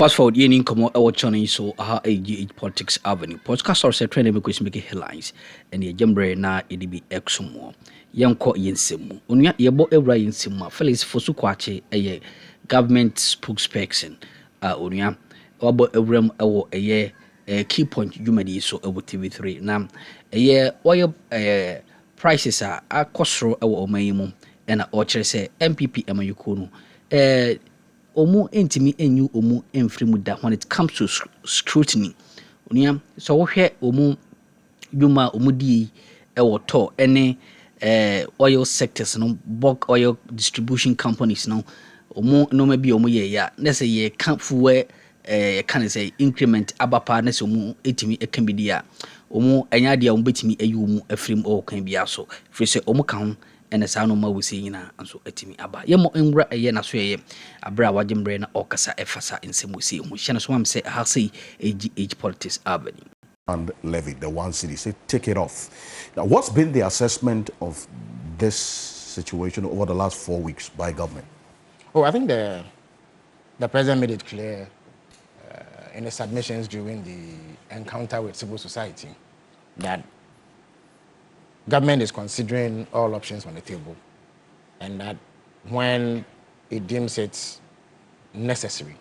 Fast forward, yen come our channel so aha AGH Politics Avenue. Podcast or set trend make headlines and the jembre na it be exumo. Yanko yensemu. Unya yebo ebra yensemu. Felix O.Kwakye a government spokesperson. Unya wabo ebrem ewo a key point humadi so ewo TV3. Na oil prices are kosro ewo omayimu and ochre say NPP amayukono. Omu entimi enyu omu emfrimu da when it comes to scrutiny. Unia so wohwe omu yuma omu di to any oil sectors no bulk oil distribution companies no omu no maybe omu ye ya na say ye can fuwe can say increment abapa na say omu etimi ekan bi dia omu anya dia omu betimi ayu omu afrim o kan bia so fi say omu kan and as I know, we see na and so etimi aba. Yemo enwura eye na so ye abra wajembre na okasa efasa insemusi. Mushana so am say how say AGH Politics Avenue. And Levy, the one city, say take it off. Now, what's been the assessment of this situation over the last 4 weeks by government? Oh, I think the president made it clear in his submissions during the encounter with civil society that government is considering all options on the table, and that when it deems it necessary,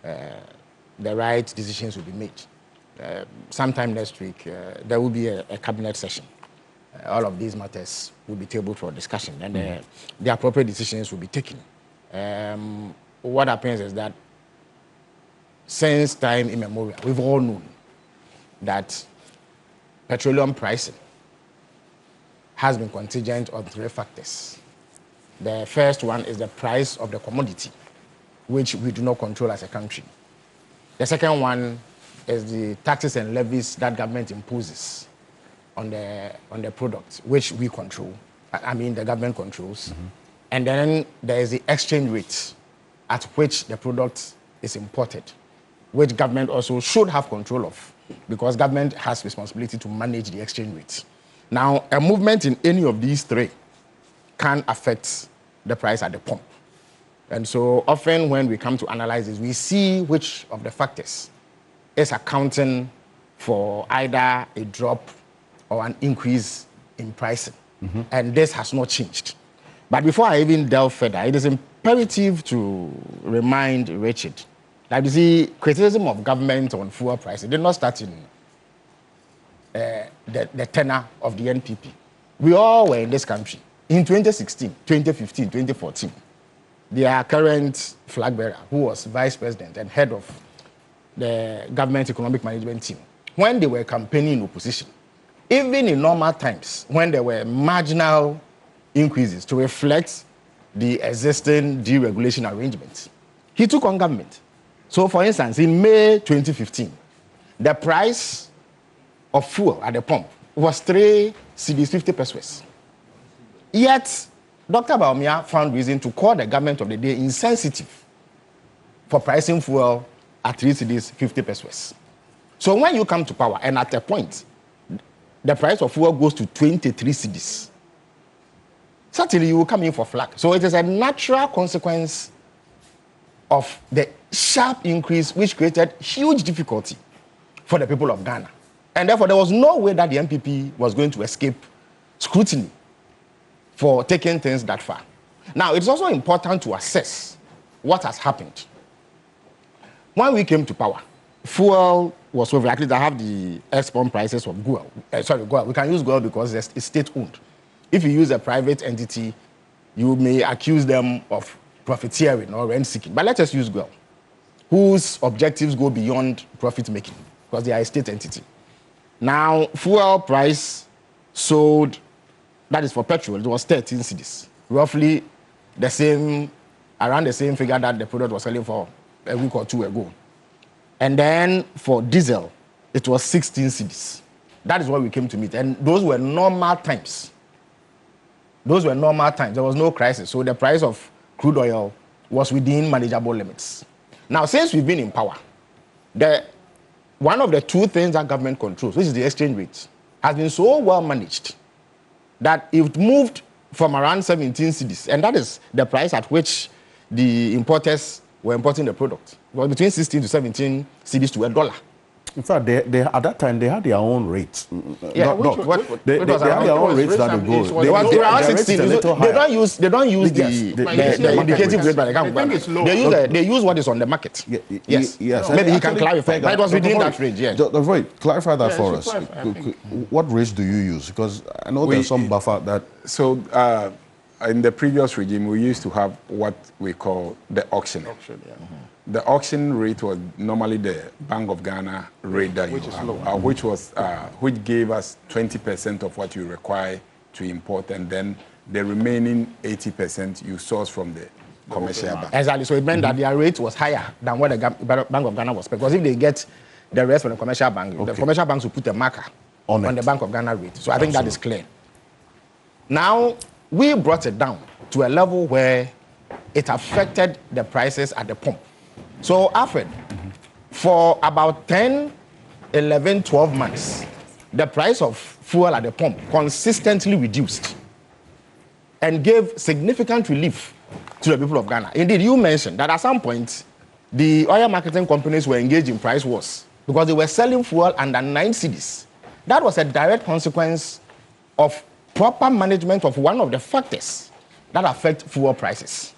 the right decisions will be made. Sometime next week, there will be a cabinet session. All of these matters will be tabled for discussion, and the appropriate decisions will be taken. What happens is that since time immemorial, we've all known that petroleum pricing has been contingent on 3 factors. The first one is the price of the commodity, which we do not control as a country. The second one is the taxes and levies that government imposes on the product, which we control. I mean, the government controls. And then there is the exchange rate at which the product is imported, which government also should have control of, because government has responsibility to manage the exchange rate. Now, a movement in any of these 3 can affect the price at the pump. And so often when we come to analyze this, we see which of the factors is accounting for either a drop or an increase in pricing. And this has not changed. But before I even delve further, it is imperative to remind Richard that, you see, criticism of government on fuel pricing did not start in the tenure of the NPP. We all were in this country in 2016, 2015, 2014. Their current flag bearer, who was vice president and head of the government economic management team, when they were campaigning in opposition, even in normal times, when there were marginal increases to reflect the existing deregulation arrangements, he took on government. So, for instance, in May 2015, the price of fuel at the pump was 3 cedis 50 pesos. Yet, Dr. Bawumia found reason to call the government of the day insensitive for pricing fuel at 3 cedis 50 pesos. So when you come to power, and at a point, the price of fuel goes to 23 cedis, certainly you will come in for flag. So it is a natural consequence of the sharp increase, which created huge difficulty for the people of Ghana. And therefore, there was no way that the NPP was going to escape scrutiny for taking things that far. Now, it's also important to assess what has happened. When we came to power, fuel was so likely to have the export prices of Goel. Goel. We can use Goel because it's state-owned. If you use a private entity, you may accuse them of profiteering or rent-seeking. But let us use Goel, whose objectives go beyond profit-making because they are a state entity. Now, fuel price sold, that is for petrol, it was 13 cedis, roughly the same, around the same figure that the product was selling for a week or 2 ago. And then for diesel, it was 16 cedis. That is what we came to meet. And those were normal times. Those were normal times. There was no crisis. So the price of crude oil was within manageable limits. Now, since we've been in power, one of the 2 things that government controls, which is the exchange rate, has been so well managed that it moved from around 17 cedis, and that is the price at which the importers were importing the product. It was between 16 to 17 cedis to $1. In fact, they at that time they had their own rates. Yeah, they had their own rates that they go. They were around 16. They don't use the indicative rate by the government. They use what is on the market. Yes. Maybe he can clarify. But it was within that range. Yeah. Clarify that for us. What rates do you use? Because I know there's some buffer that. So in the previous regime, we used to have what we call the auction. The auction rate was normally the Bank of Ghana rate that you have, which gave us 20% of what you require to import, and then the remaining 80% you source from the commercial bank. Exactly. So it meant that their rate was higher than what the Bank of Ghana was. Because if they get the rest from the commercial bank, the commercial banks will put a marker on the Bank of Ghana rate. So I think that is clear. Now, we brought it down to a level where it affected the prices at the pump. So, Alfred, for about 10, 11, 12 months, the price of fuel at the pump consistently reduced and gave significant relief to the people of Ghana. Indeed, you mentioned that at some point, the oil marketing companies were engaged in price wars because they were selling fuel under 9 cedis. That was a direct consequence of proper management of one of the factors that affect fuel prices.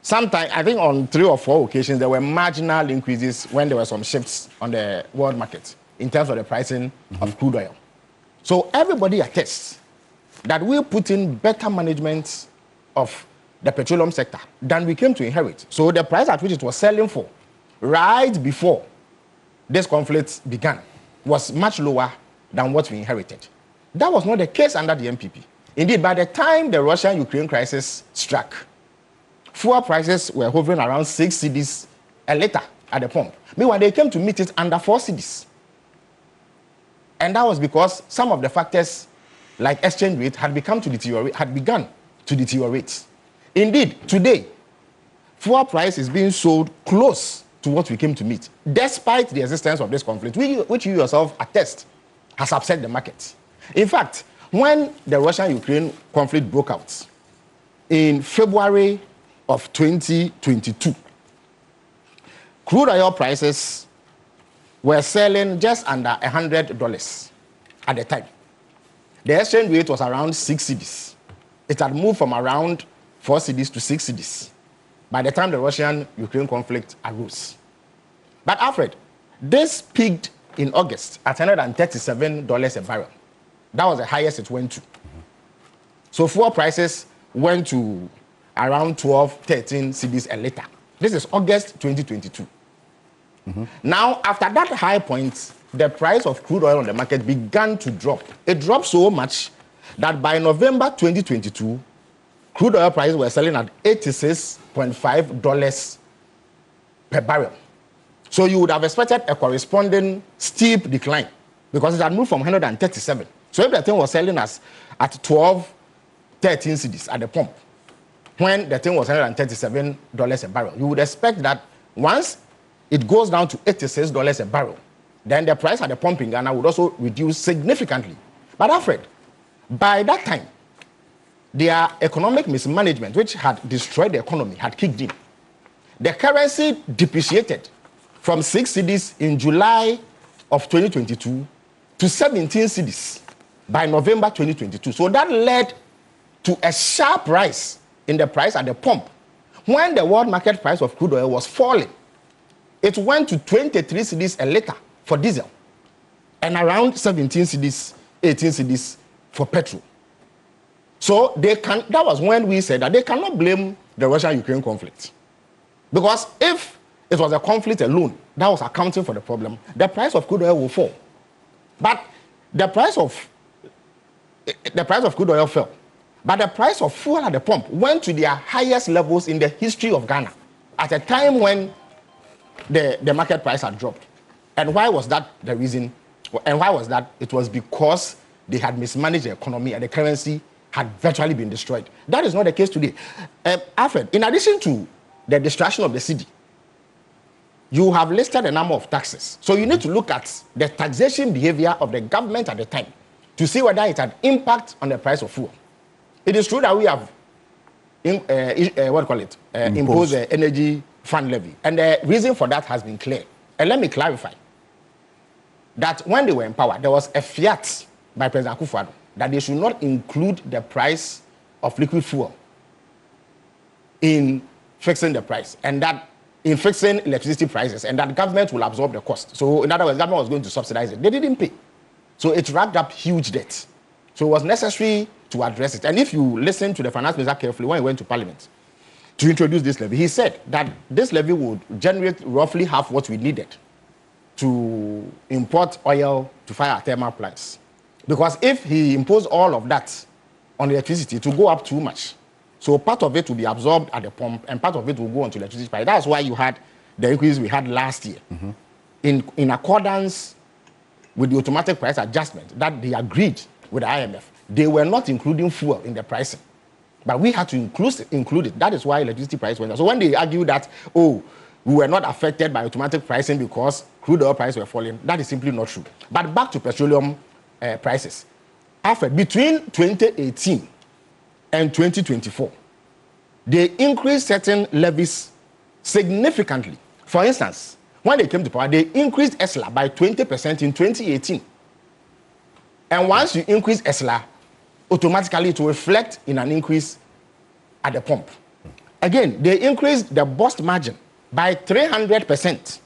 Sometimes, I think on 3 or 4 occasions, there were marginal increases when there were some shifts on the world market in terms of the pricing of crude oil. So everybody attests that we put in better management of the petroleum sector than we came to inherit. So the price at which it was selling for right before this conflict began was much lower than what we inherited. That was not the case under the NPP. Indeed, by the time the Russia-Ukraine crisis struck, fuel prices were hovering around 6 cedis a liter at the pump. Meanwhile, they came to meet it under 4 cedis. And that was because some of the factors, like exchange rate, had begun to deteriorate. Indeed, today, fuel price is being sold close to what we came to meet, despite the existence of this conflict, which you yourself attest has upset the market. In fact, when the Russia-Ukraine conflict broke out in February of 2022, crude oil prices were selling just under $100 at the time. The exchange rate was around 6 cedis. It had moved from around 4 cedis to 6 cedis by the time the Russian-Ukraine conflict arose. But Alfred, this peaked in August at $137 a barrel. That was the highest it went to. So fuel prices went to around 12, 13 cedis a liter. This is August 2022. Now, after that high point, the price of crude oil on the market began to drop. It dropped so much that by November 2022, crude oil prices were selling at $86.5 per barrel. So you would have expected a corresponding steep decline because it had moved from 137. So if the thing was selling us at 12, 13 cedis at the pump, when the thing was $137 a barrel, you would expect that once it goes down to $86 a barrel, then the price at the pump in Ghana would also reduce significantly. But Alfred, by that time, their economic mismanagement, which had destroyed the economy, had kicked in. The currency depreciated from 6 cedis in July of 2022 to 17 cedis by November 2022. So that led to a sharp rise in the price at the pump. When the world market price of crude oil was falling, it went to 23 cedis a liter for diesel and around 17 cedis, 18 cedis for petrol. So that was when we said that they cannot blame the Russia-Ukraine conflict. Because if it was a conflict alone that was accounting for the problem, the price of crude oil will fall. But the price of crude oil fell. But the price of fuel at the pump went to their highest levels in the history of Ghana at a time when the market price had dropped. And why was that the reason? And why was that? It was because they had mismanaged the economy and the currency had virtually been destroyed. That is not the case today. Alfred, in addition to the destruction of the cedi, you have listed a number of taxes. So you need to look at the taxation behavior of the government at the time to see whether it had impact on the price of fuel. It is true that we have imposed the energy fund levy. And the reason for that has been clear. And let me clarify that when they were in power, there was a fiat by President Akufo-Addo that they should not include the price of liquid fuel in fixing the price, and that in fixing electricity prices, and that government will absorb the cost. So in other words, government was going to subsidize it. They didn't pay. So it racked up huge debt. So it was necessary to address it. And if you listen to the finance minister carefully when he went to parliament to introduce this levy, he said that this levy would generate roughly half what we needed to import oil to fire our thermal plants. Because if he imposed all of that on electricity, it will go up too much. So part of it will be absorbed at the pump, and part of it will go onto electricity price. That's why you had the increase we had last year. In accordance with the automatic price adjustment that they agreed with the IMF, they were not including fuel in the pricing. But we had to include it. That is why electricity price went up. So when they argue that, oh, we were not affected by automatic pricing because crude oil prices were falling, that is simply not true. But back to petroleum prices. Between 2018 and 2024, they increased certain levies significantly. For instance, when they came to power, they increased ESLA by 20% in 2018. And once you increase ESLA, automatically it will reflect in an increase at the pump. Again, they increased the bust margin by 300%.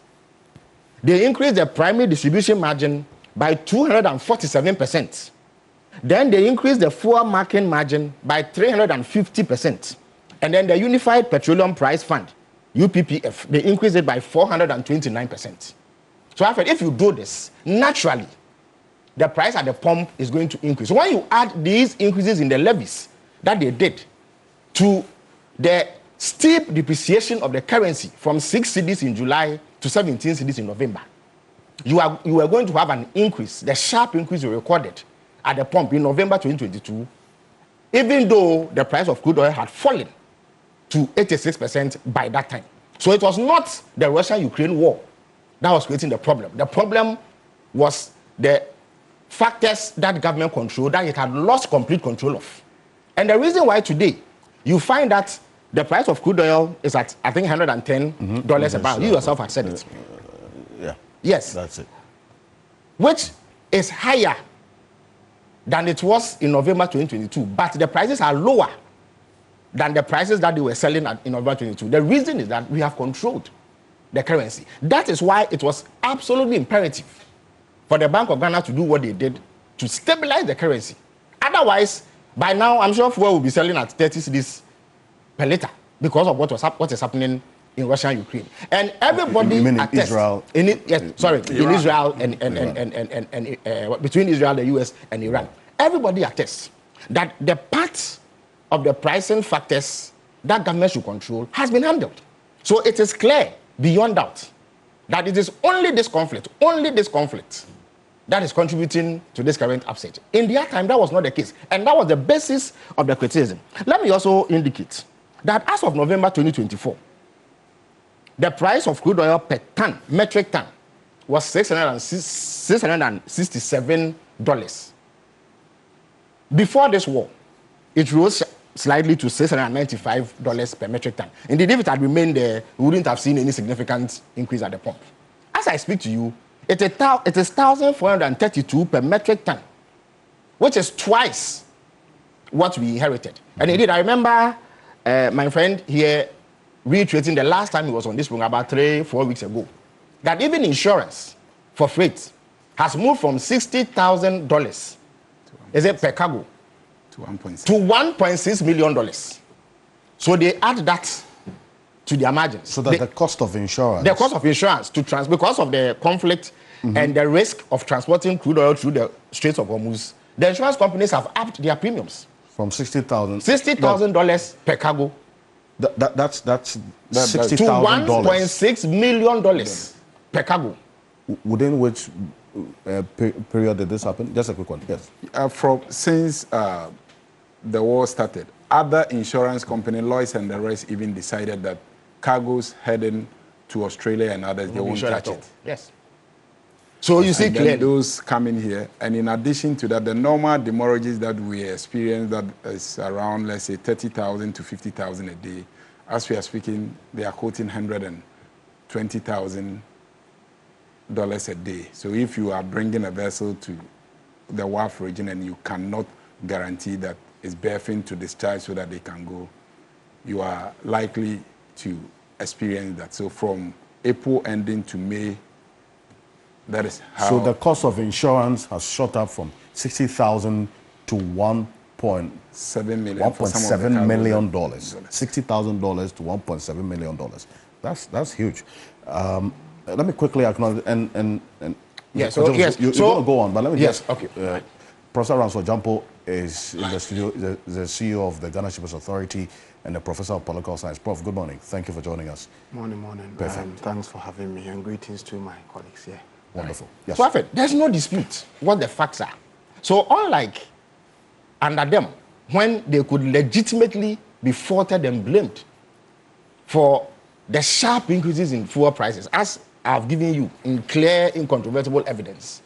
They increased the primary distribution margin by 247%. Then they increased the fuel marketing margin by 350%. And then the Unified Petroleum Price Fund, UPPF, they increased it by 429%. So if you do this, naturally, the price at the pump is going to increase. So when you add these increases in the levies that they did to the steep depreciation of the currency from 6 cedis in July to 17 cedis in November, you are going to have an increase, the sharp increase you recorded at the pump in November 2022, even though the price of crude oil had fallen to 86% by that time. So it was not the Russia-Ukraine war that was creating the problem. The problem was the factors that government controlled that it had lost complete control of. And the reason why today you find that the price of crude oil is at, I think, $110 a barrel. You yourself have said it. Yeah. Yes. That's it. Which is higher than it was in November 2022. But the prices are lower than the prices that they were selling at in November 2022. The reason is that we have controlled the currency. That is why it was absolutely imperative for the Bank of Ghana to do what they did to stabilize the currency. Otherwise, by now, I'm sure fuel will be selling at 30 cedis per liter because of what is happening in Russia and Ukraine. And everybody you mean in attests, Israel? in Israel and between Israel, the US, and Iran. Everybody attests that the part of the pricing factors that government should control has been handled. So it is clear beyond doubt that it is only this conflict that is contributing to this current upset. In their time, that was not the case. And that was the basis of the criticism. Let me also indicate that as of November 2024, the price of crude oil per ton, metric ton, was $667. Before this war, it rose slightly to $695 per metric ton. Indeed, if it had remained there, we wouldn't have seen any significant increase at the pump. As I speak to you, it is $1,432 per metric ton, which is twice what we inherited. And indeed, I remember my friend here reiterating the last time he was on this program about 3-4 weeks ago, that even insurance for freight has moved from $60,000, is it per cargo, to $1.6 million. So they add that to their margins. So that the cost of insurance. The cost of insurance because of the conflict and the risk of transporting crude oil through the Straits of Hormuz, the insurance companies have upped their premiums. From $60,000. $60,000 per cargo. That's $60,000. To $1.6 million per cargo. Within which period did this happen? Just a quick one. Yes. Since the war started, other insurance companies, Lloyd's and the rest, even decided that cargoes heading to Australia and others, they won't touch it. Yes. So you see clearly. Those coming here, and in addition to that, the normal demurrages that we experience, that is around, let's say, 30,000 to 50,000 a day, as we are speaking, they are quoting $120,000 a day. So if you are bringing a vessel to the WAF region and you cannot guarantee that it's berthing to discharge so that they can go, you are likely to experience that. So from April ending to May, that is how... So the cost of insurance has shot up from 60,000 to $1.7 million. $1.7 million. $60,000 to $1.7 million. That's huge. Let me quickly acknowledge and yes, you're going to go on, but let me yes, just okay. Professor Ramsford Jampo is in the studio, the CEO of the Ghana Shippers Authority and the Professor of Political Science. Prof, good morning. Thank you for joining us. Morning. Perfect. Thanks for having me, and greetings to my colleagues here. Wonderful. Yes. Perfect. There's no dispute what the facts are. So unlike under them, when they could legitimately be faulted and blamed for the sharp increases in fuel prices, as I've given you in clear, incontrovertible evidence,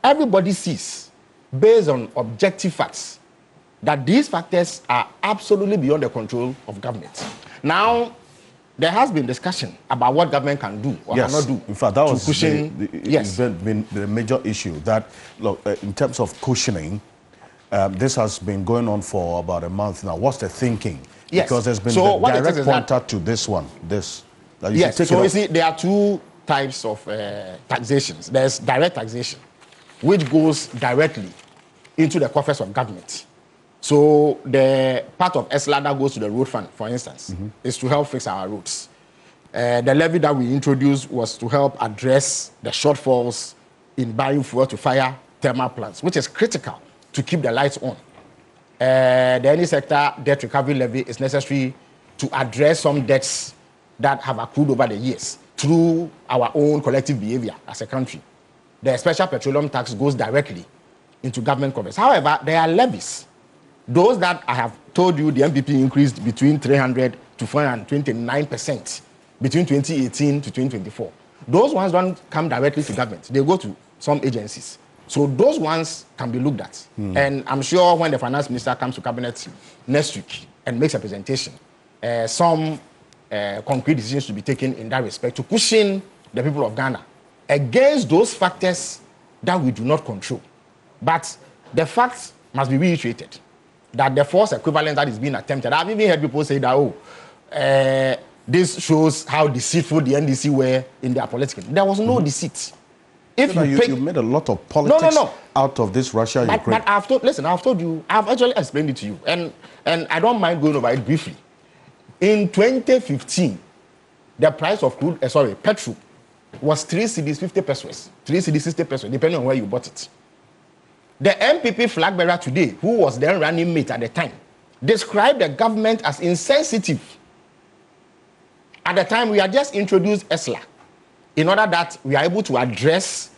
everybody sees, based on objective facts, that these factors are absolutely beyond the control of government. Now, there has been discussion about what government can do or cannot do. In fact, that was yes. been the major issue. That, look, in terms of cushioning, this has been going on for about a month now. What's the thinking? Yes. Because there's been so the direct pointer to this one. That you yes. take so it you see, there are two types of taxations. There's direct taxation, which goes directly into the coffers of government. So the part of ESLA that goes to the road fund, for instance, is to help fix our roads. The levy that we introduced was to help address the shortfalls in buying fuel to fire thermal plants, which is critical to keep the lights on. The any sector debt recovery levy is necessary to address some debts that have accrued over the years through our own collective behavior as a country. The special petroleum tax goes directly into government coffers. However, there are levies. Those that I have told you the NPP increased between 300 to 429% between 2018 to 2024. Those ones don't come directly to government. They go to some agencies. So those ones can be looked at. And I'm sure when the finance minister comes to cabinet next week and makes a presentation, some concrete decisions to be taken in that respect to cushion the people of Ghana against those factors that we do not control. But the facts must be reiterated that the force equivalent that is being attempted. I've even heard people say that, this shows how deceitful the NDC were in their politics. There was no deceit. If you made a lot of politics out of this Russia-Ukraine. But I've told you, I've actually explained it to you, and I don't mind going over it briefly. In 2015, the price of petrol was 3 cedis 50 pesos, 3 cedis 60 pesos, depending on where you bought it. The NPP flag bearer today, who was then running mate at the time, described the government as insensitive. At the time, we had just introduced ESLA in order that we are able to address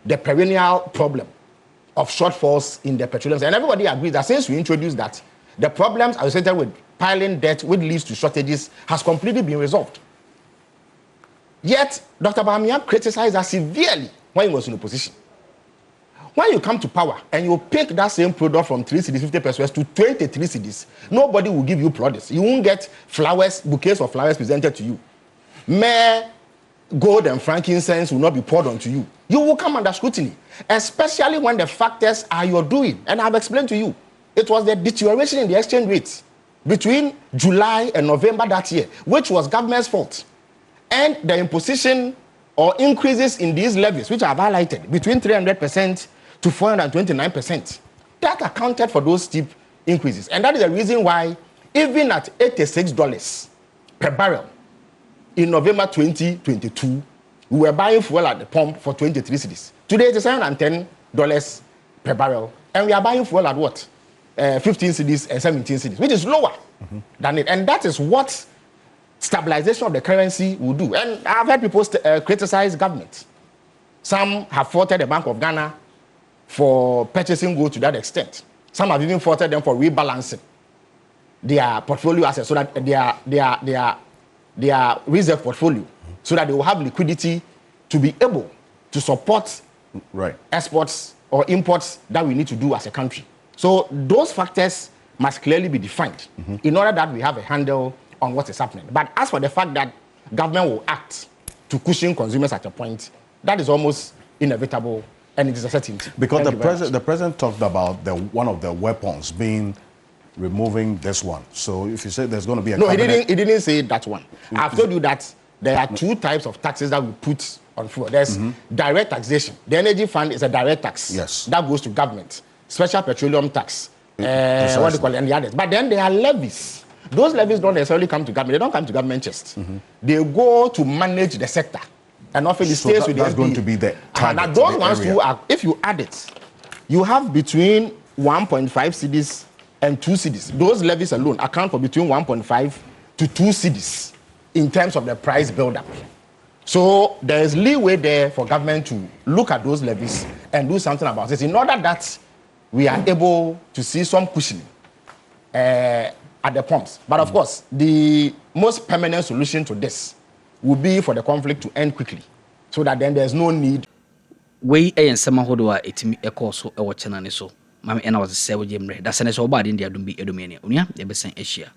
the perennial problem of shortfalls in the petroleum. And everybody agrees that since we introduced that, the problems associated with piling debt, which leads to shortages, has completely been resolved. Yet, Dr. Bawumia criticized us severely when he was in opposition. When you come to power and you pick that same product from 3 cedis 50 pesos to 23 cedis, nobody will give you products. You won't get flowers, bouquets of flowers presented to you. Mere gold and frankincense will not be poured onto you. You will come under scrutiny, especially when the factors are your doing. And I've explained to you, it was the deterioration in the exchange rates between July and November that year, which was government's fault. And the imposition or increases in these levies, which I've highlighted, between 300% to 429%, that accounted for those steep increases. And that is the reason why, even at $86 per barrel in November 2022, we were buying fuel at the pump for 23 cedis. Today, it's $710 per barrel. And we are buying fuel at what? 15 cedis and 17 cedis, which is lower than it. And that is what stabilization of the currency will do. And I've heard people criticize government. Some have faulted the Bank of Ghana for purchasing gold to that extent. Some have even faulted them for rebalancing their portfolio assets so that their reserve portfolio, so that they will have liquidity to be able to support exports or imports that we need to do as a country. So those factors must clearly be defined in order that we have a handle on what is happening. But as for the fact that government will act to cushion consumers at a point, that is almost inevitable, and it is a certainty. Because the president talked about one of the weapons being removing this one. So if you say there's going to be a he didn't say that one. I've told you that there are two types of taxes that we put on fuel. There's direct taxation. The energy fund is a direct tax. Yes. That goes to government. Special petroleum tax. What do you call it? And the others. But then there are levies. Those levies don't necessarily come to government. They don't come to government chest. They go to manage the sector. And often it stays with the that's going to be the target. Now those ones who are, if you add it, you have between 1.5 cedis and 2 cedis. Those levies alone account for between 1.5 to 2 cedis in terms of the price build-up. So there is leeway there for government to look at those levies and do something about this in order that we are able to see some cushioning at the pumps. But of course, the most permanent solution to this would be for the conflict to end quickly so that then there's no need. We and some hodoa etimi ekoso e wo chena ne so mame ena was say we jemre da sene so ba de ndia dum bi edumene onia e besen asia